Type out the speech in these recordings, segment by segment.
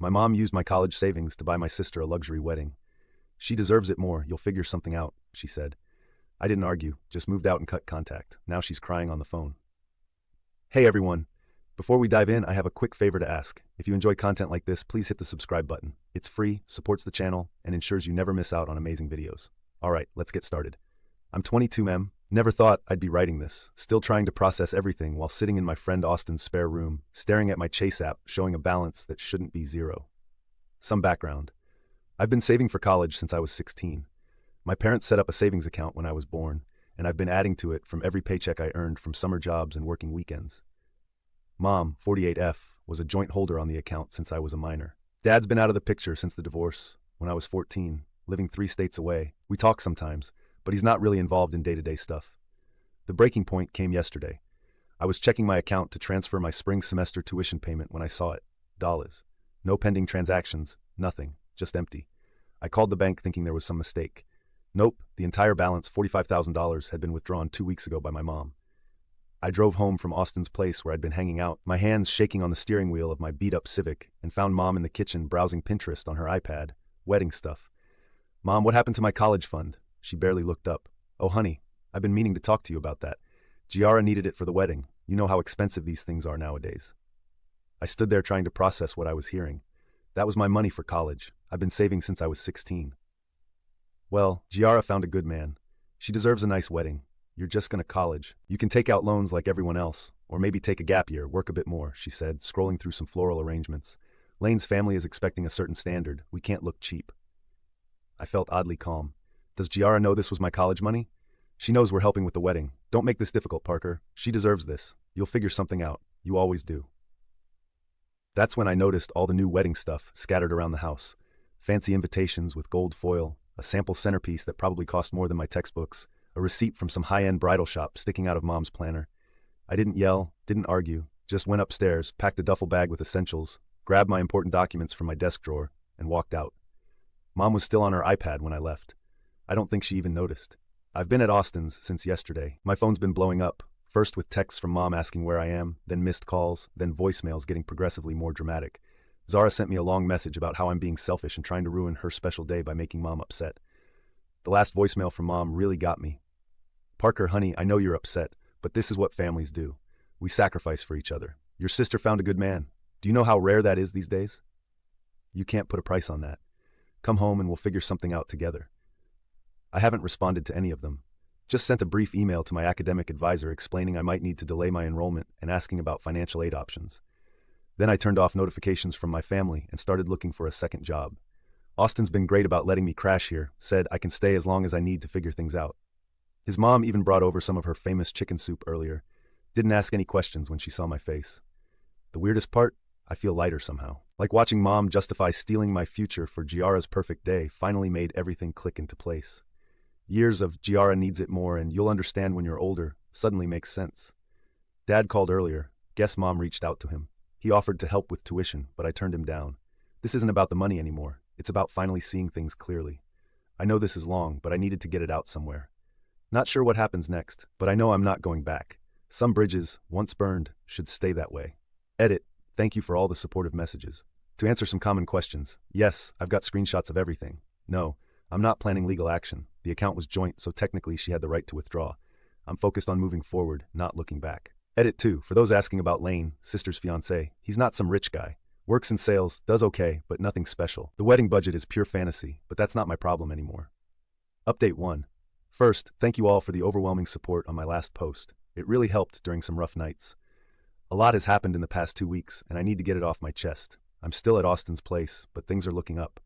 My mom used my college savings to buy my sister a luxury wedding. She deserves it more, you'll figure something out, she said. I didn't argue, just moved out and cut contact. Now she's crying on the phone. Hey everyone. Before we dive in, I have a quick favor to ask. If you enjoy content like this, please hit the subscribe button. It's free, supports the channel, and ensures you never miss out on amazing videos. Alright, let's get started. I'm 22, ma'am. Never thought I'd be writing this. Still trying to process everything while sitting in my friend Austin's spare room, staring at my Chase app showing a balance that shouldn't be zero. Some background. I've been saving for college since I was 16. My parents set up a savings account when I was born, and I've been adding to it from every paycheck I earned from summer jobs and working weekends. Mom, 48F, was a joint holder on the account since I was a minor. Dad's been out of the picture since the divorce, when I was 14, living 3 states away. We talk sometimes, but he's not really involved in day-to-day stuff. The breaking point came yesterday. I was checking my account to transfer my spring semester tuition payment when I saw it. Dollars. No pending transactions, nothing, just empty. I called the bank thinking there was some mistake. Nope, the entire balance, $45,000, had been withdrawn 2 weeks ago by my mom. I drove home from Austin's place where I'd been hanging out, my hands shaking on the steering wheel of my beat-up Civic, and found Mom in the kitchen browsing Pinterest on her iPad. Wedding stuff. Mom, what happened to my college fund? She barely looked up. Oh honey, I've been meaning to talk to you about that. Giara needed it for the wedding. You know how expensive these things are nowadays. I stood there trying to process what I was hearing. That was my money for college. I've been saving since I was 16. Well, Giara found a good man. She deserves a nice wedding. You're just gonna college. You can take out loans like everyone else, or maybe take a gap year, work a bit more, she said, scrolling through some floral arrangements. Lane's family is expecting a certain standard. We can't look cheap. I felt oddly calm. Does Giara know this was my college money? She knows we're helping with the wedding. Don't make this difficult, Parker. She deserves this. You'll figure something out. You always do. That's when I noticed all the new wedding stuff scattered around the house. Fancy invitations with gold foil, a sample centerpiece that probably cost more than my textbooks, a receipt from some high-end bridal shop sticking out of Mom's planner. I didn't yell, didn't argue, just went upstairs, packed a duffel bag with essentials, grabbed my important documents from my desk drawer, and walked out. Mom was still on her iPad when I left. I don't think she even noticed. I've been at Austin's since yesterday. My phone's been blowing up, first with texts from Mom asking where I am, then missed calls, then voicemails getting progressively more dramatic. Zara sent me a long message about how I'm being selfish and trying to ruin her special day by making Mom upset. The last voicemail from Mom really got me. Parker, honey, I know you're upset, but this is what families do. We sacrifice for each other. Your sister found a good man. Do you know how rare that is these days? You can't put a price on that. Come home and we'll figure something out together. I haven't responded to any of them. Just sent a brief email to my academic advisor explaining I might need to delay my enrollment and asking about financial aid options. Then I turned off notifications from my family and started looking for a second job. Austin's been great about letting me crash here, said I can stay as long as I need to figure things out. His mom even brought over some of her famous chicken soup earlier. Didn't ask any questions when she saw my face. The weirdest part? I feel lighter somehow. Like watching Mom justify stealing my future for Giara's perfect day finally made everything click into place. Years of Giara needs it more and you'll understand when you're older suddenly makes sense. Dad called earlier. Guess Mom reached out to him. He offered to help with tuition, but I turned him down. This isn't about the money anymore. It's about finally seeing things clearly. I know this is long, but I needed to get it out somewhere. Not sure what happens next, but I know I'm not going back. Some bridges, once burned, should stay that way. Edit. Thank you for all the supportive messages. To answer some common questions, yes, I've got screenshots of everything. No, I'm not planning legal action. The account was joint, so technically she had the right to withdraw. I'm focused on moving forward, not looking back. Edit 2. For those asking about Lane, sister's fiancé, he's not some rich guy. Works in sales, does okay, but nothing special. The wedding budget is pure fantasy, but that's not my problem anymore. Update 1. First, thank you all for the overwhelming support on my last post. It really helped during some rough nights. A lot has happened in the past 2 weeks, and I need to get it off my chest. I'm still at Austin's place, but things are looking up.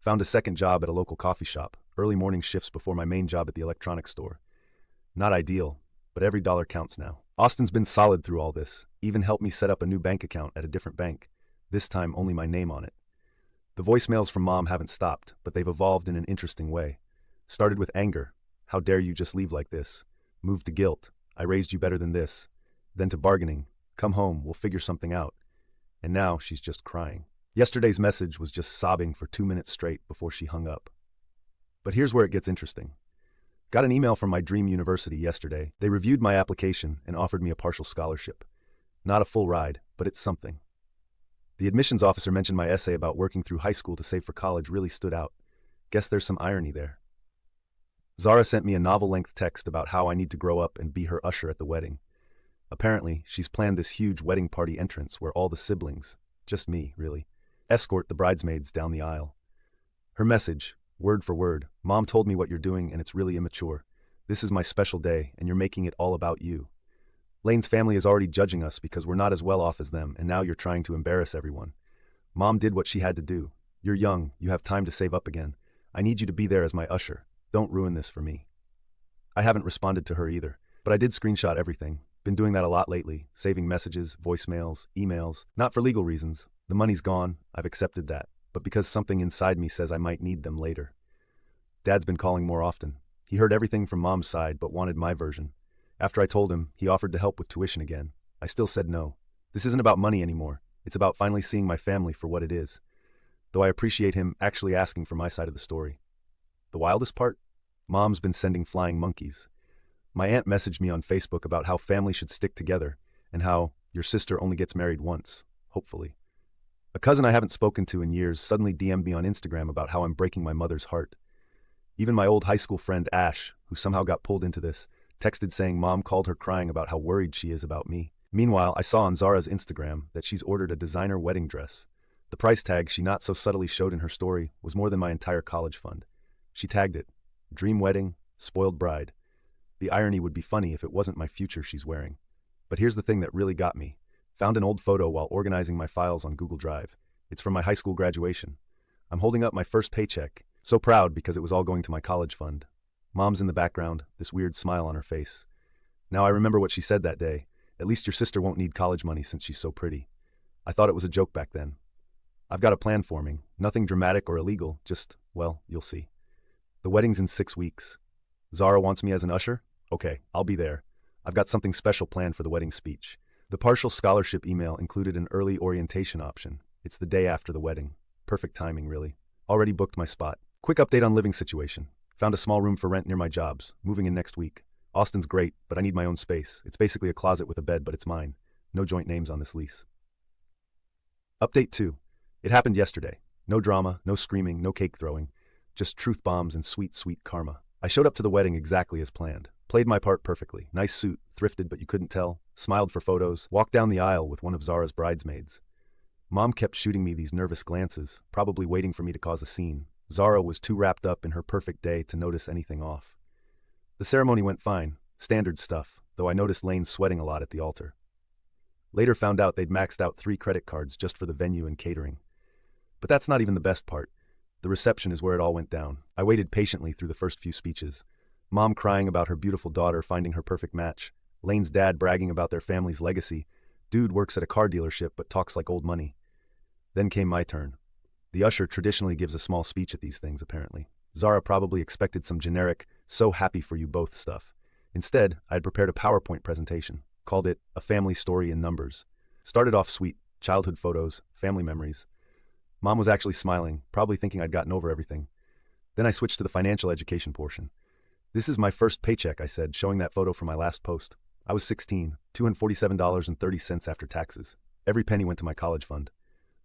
Found a second job at a local coffee shop, early morning shifts before my main job at the electronics store. Not ideal, but every dollar counts now. Austin's been solid through all this, even helped me set up a new bank account at a different bank. This time only my name on it. The voicemails from Mom haven't stopped, but they've evolved in an interesting way. Started with anger. How dare you just leave like this? Moved to guilt. I raised you better than this. Then to bargaining. Come home, we'll figure something out. And now she's just crying. Yesterday's message was just sobbing for 2 minutes straight before she hung up. But here's where it gets interesting. Got an email from my dream university yesterday. They reviewed my application and offered me a partial scholarship. Not a full ride, but it's something. The admissions officer mentioned my essay about working through high school to save for college really stood out. Guess there's some irony there. Zara sent me a novel-length text about how I need to grow up and be her usher at the wedding. Apparently, she's planned this huge wedding party entrance where all the siblings, just me, really, escort the bridesmaids down the aisle. Her message, word for word, Mom told me what you're doing and it's really immature. This is my special day and you're making it all about you. Lane's family is already judging us because we're not as well off as them and now you're trying to embarrass everyone. Mom did what she had to do. You're young, you have time to save up again. I need you to be there as my usher. Don't ruin this for me. I haven't responded to her either, but I did screenshot everything. Been doing that a lot lately, saving messages, voicemails, emails, not for legal reasons. The money's gone, I've accepted that, but because something inside me says I might need them later. Dad's been calling more often. He heard everything from Mom's side but wanted my version. After I told him, he offered to help with tuition again. I still said no. This isn't about money anymore. It's about finally seeing my family for what it is. Though I appreciate him actually asking for my side of the story. The wildest part? Mom's been sending flying monkeys. My aunt messaged me on Facebook about how family should stick together and how your sister only gets married once, hopefully. A cousin I haven't spoken to in years suddenly DM'd me on Instagram about how I'm breaking my mother's heart. Even my old high school friend Ash, who somehow got pulled into this, texted saying Mom called her crying about how worried she is about me. Meanwhile, I saw on Zara's Instagram that she's ordered a designer wedding dress. The price tag she not so subtly showed in her story was more than my entire college fund. She tagged it, Dream Wedding, Spoiled Bride. The irony would be funny if it wasn't my future she's wearing. But here's the thing that really got me. Found an old photo while organizing my files on Google Drive. It's from my high school graduation. I'm holding up my first paycheck. So proud because it was all going to my college fund. Mom's in the background, this weird smile on her face. Now I remember what she said that day. At least your sister won't need college money since she's so pretty. I thought it was a joke back then. I've got a plan forming. Nothing dramatic or illegal, just, well, you'll see. The wedding's in 6 weeks. Zara wants me as an usher? Okay, I'll be there. I've got something special planned for the wedding speech. The partial scholarship email included an early orientation option. It's the day after the wedding. Perfect timing, really. Already booked my spot. Quick update on living situation. Found a small room for rent near my jobs. Moving in next week. Austin's great, but I need my own space. It's basically a closet with a bed, but it's mine. No joint names on this lease. Update 2. It happened yesterday. No drama, no screaming, no cake throwing. Just truth bombs and sweet, sweet karma. I showed up to the wedding exactly as planned. Played my part perfectly. Nice suit, thrifted but you couldn't tell. Smiled for photos. Walked down the aisle with one of Zara's bridesmaids. Mom kept shooting me these nervous glances, probably waiting for me to cause a scene. Zara was too wrapped up in her perfect day to notice anything off. The ceremony went fine. Standard stuff, though I noticed Lane sweating a lot at the altar. Later found out they'd maxed out 3 credit cards just for the venue and catering. But that's not even the best part. The reception is where it all went down. I waited patiently through the first few speeches. Mom crying about her beautiful daughter finding her perfect match. Lane's dad bragging about their family's legacy. Dude works at a car dealership but talks like old money. Then came my turn. The usher traditionally gives a small speech at these things, apparently. Zara probably expected some generic, so happy for you both stuff. Instead, I had prepared a PowerPoint presentation. Called it A Family Story in Numbers. Started off sweet, childhood photos, family memories. Mom was actually smiling, probably thinking I'd gotten over everything. Then I switched to the financial education portion. This is my first paycheck, I said, showing that photo from my last post. I was 16, $247.30 after taxes. Every penny went to my college fund.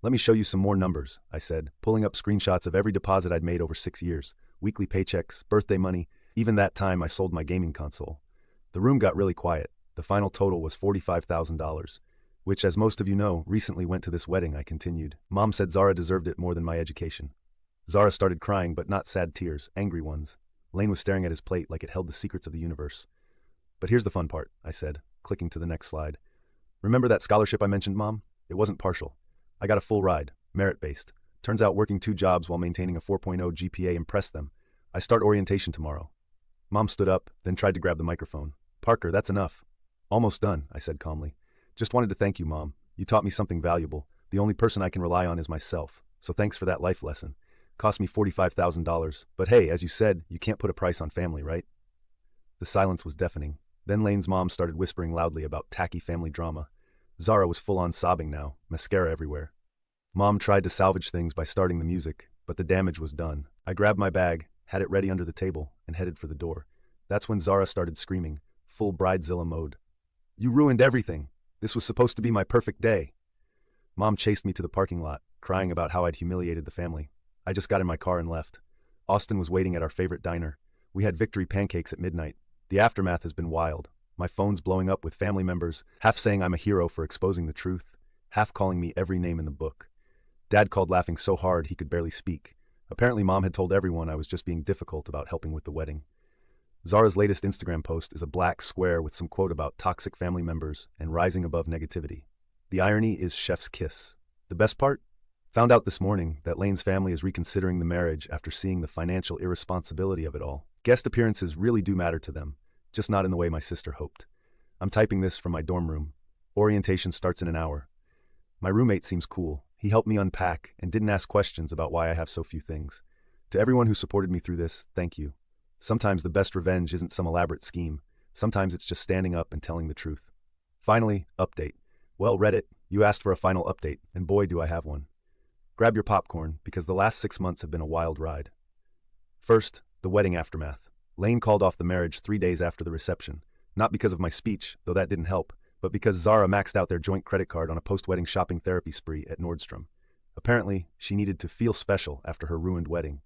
Let me show you some more numbers, I said, pulling up screenshots of every deposit I'd made over 6 years. Weekly paychecks, birthday money, even that time I sold my gaming console. The room got really quiet. The final total was $45,000. Which, as most of you know, recently went to this wedding, I continued. Mom said Zara deserved it more than my education. Zara started crying, but not sad tears, angry ones. Lane was staring at his plate like it held the secrets of the universe. But here's the fun part, I said, clicking to the next slide. Remember that scholarship I mentioned, Mom? It wasn't partial. I got a full ride, merit-based. Turns out working 2 jobs while maintaining a 4.0 GPA impressed them. I start orientation tomorrow. Mom stood up, then tried to grab the microphone. Parker, that's enough. Almost done, I said calmly. Just wanted to thank you, Mom. You taught me something valuable. The only person I can rely on is myself. So thanks for that life lesson. Cost me $45,000. But hey, as you said, you can't put a price on family, right? The silence was deafening. Then Lane's mom started whispering loudly about tacky family drama. Zara was full-on sobbing now, mascara everywhere. Mom tried to salvage things by starting the music, but the damage was done. I grabbed my bag, had it ready under the table, and headed for the door. That's when Zara started screaming, full Bridezilla mode. You ruined everything. This was supposed to be my perfect day. Mom chased me to the parking lot, crying about how I'd humiliated the family. I just got in my car and left. Austin was waiting at our favorite diner. We had victory pancakes at midnight. The aftermath has been wild. My phone's blowing up with family members, half saying I'm a hero for exposing the truth, half calling me every name in the book. Dad called laughing so hard he could barely speak. Apparently Mom had told everyone I was just being difficult about helping with the wedding. Zara's latest Instagram post is a black square with some quote about toxic family members and rising above negativity. The irony is chef's kiss. The best part? Found out this morning that Lane's family is reconsidering the marriage after seeing the financial irresponsibility of it all. Guest appearances really do matter to them, just not in the way my sister hoped. I'm typing this from my dorm room. Orientation starts in an hour. My roommate seems cool. He helped me unpack and didn't ask questions about why I have so few things. To everyone who supported me through this, thank you. Sometimes the best revenge isn't some elaborate scheme. Sometimes it's just standing up and telling the truth. Finally, update. Well, Reddit, you asked for a final update, and boy do I have one. Grab your popcorn, because the last 6 months have been a wild ride. First, the wedding aftermath. Lane called off the marriage 3 days after the reception. Not because of my speech, though that didn't help, but because Zara maxed out their joint credit card on a post-wedding shopping therapy spree at Nordstrom. Apparently, she needed to feel special after her ruined wedding.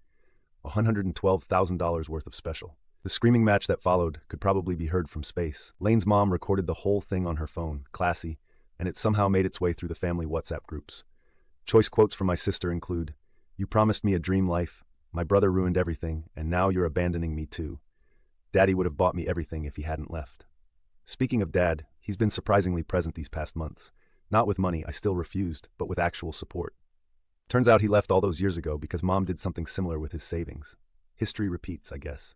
$112,000 worth of special. The screaming match that followed could probably be heard from space. Lane's mom recorded the whole thing on her phone, classy, and it somehow made its way through the family WhatsApp groups. Choice quotes from my sister include, "You promised me a dream life, my brother ruined everything, and now you're abandoning me too. Daddy would have bought me everything if he hadn't left." Speaking of Dad, he's been surprisingly present these past months. Not with money, I still refused, but with actual support. Turns out he left all those years ago because Mom did something similar with his savings. History repeats, I guess.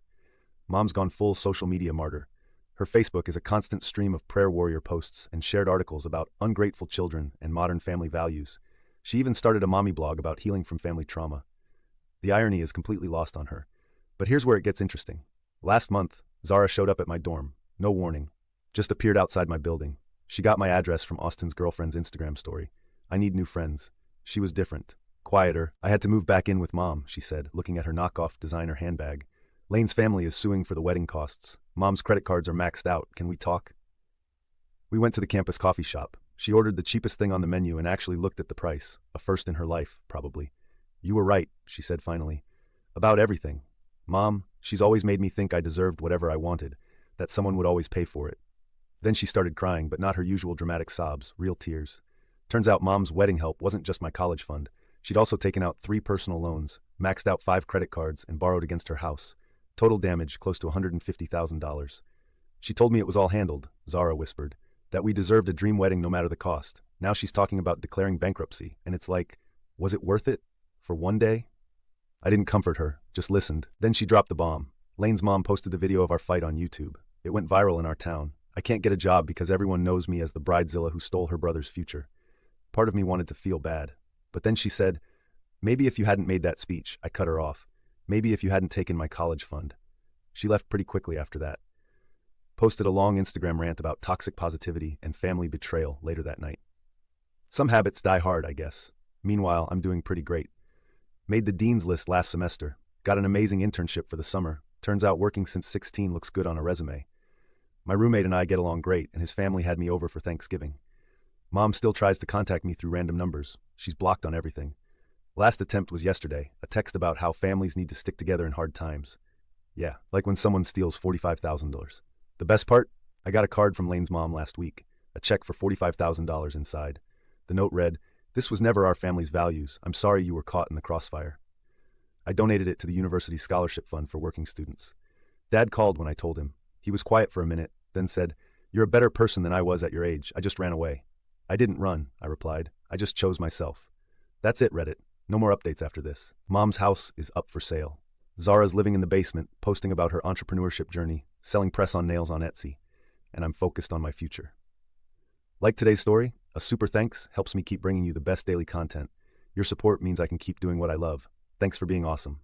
Mom's gone full social media martyr. Her Facebook is a constant stream of prayer warrior posts and shared articles about ungrateful children and modern family values. She even started a mommy blog about healing from family trauma. The irony is completely lost on her. But here's where it gets interesting. Last month, Zara showed up at my dorm. No warning. Just appeared outside my building. She got my address from Austin's girlfriend's Instagram story. I need new friends. She was different. Quieter. I had to move back in with Mom, she said, looking at her knockoff designer handbag. Lane's family is suing for the wedding costs. Mom's credit cards are maxed out. Can we talk? We went to the campus coffee shop. She ordered the cheapest thing on the menu and actually looked at the price. A first in her life, probably. "You were right," she said finally. "About everything. Mom, she's always made me think I deserved whatever I wanted, that someone would always pay for it." Then she started crying, but not her usual dramatic sobs, real tears. Turns out Mom's wedding help wasn't just my college fund. She'd also taken out 3 personal loans, maxed out 5 credit cards, and borrowed against her house. Total damage close to $150,000. She told me it was all handled, Zara whispered, that we deserved a dream wedding no matter the cost. Now she's talking about declaring bankruptcy, and it's like, was it worth it? For one day? I didn't comfort her, just listened. Then she dropped the bomb. Lane's mom posted the video of our fight on YouTube. It went viral in our town. I can't get a job because everyone knows me as the bridezilla who stole her brother's future. Part of me wanted to feel bad. But then she said, "Maybe if you hadn't made that speech," I cut her off. "Maybe if you hadn't taken my college fund." She left pretty quickly after that. Posted a long Instagram rant about toxic positivity and family betrayal later that night. Some habits die hard, I guess. Meanwhile, I'm doing pretty great. Made the dean's list last semester. Got an amazing internship for the summer. Turns out working since 16 looks good on a resume. My roommate and I get along great, and his family had me over for Thanksgiving. Mom still tries to contact me through random numbers. She's blocked on everything. Last attempt was yesterday, a text about how families need to stick together in hard times. Yeah, like when someone steals $45,000. The best part? I got a card from Lane's mom last week, a check for $45,000 inside. The note read, "This was never our family's values. I'm sorry you were caught in the crossfire." I donated it to the university scholarship fund for working students. Dad called when I told him. He was quiet for a minute, then said, "You're a better person than I was at your age. I just ran away." "I didn't run," I replied. "I just chose myself." That's it, Reddit. No more updates after this. Mom's house is up for sale. Zara's living in the basement, posting about her entrepreneurship journey, selling press-on nails on Etsy, and I'm focused on my future. Like today's story? A super thanks helps me keep bringing you the best daily content. Your support means I can keep doing what I love. Thanks for being awesome.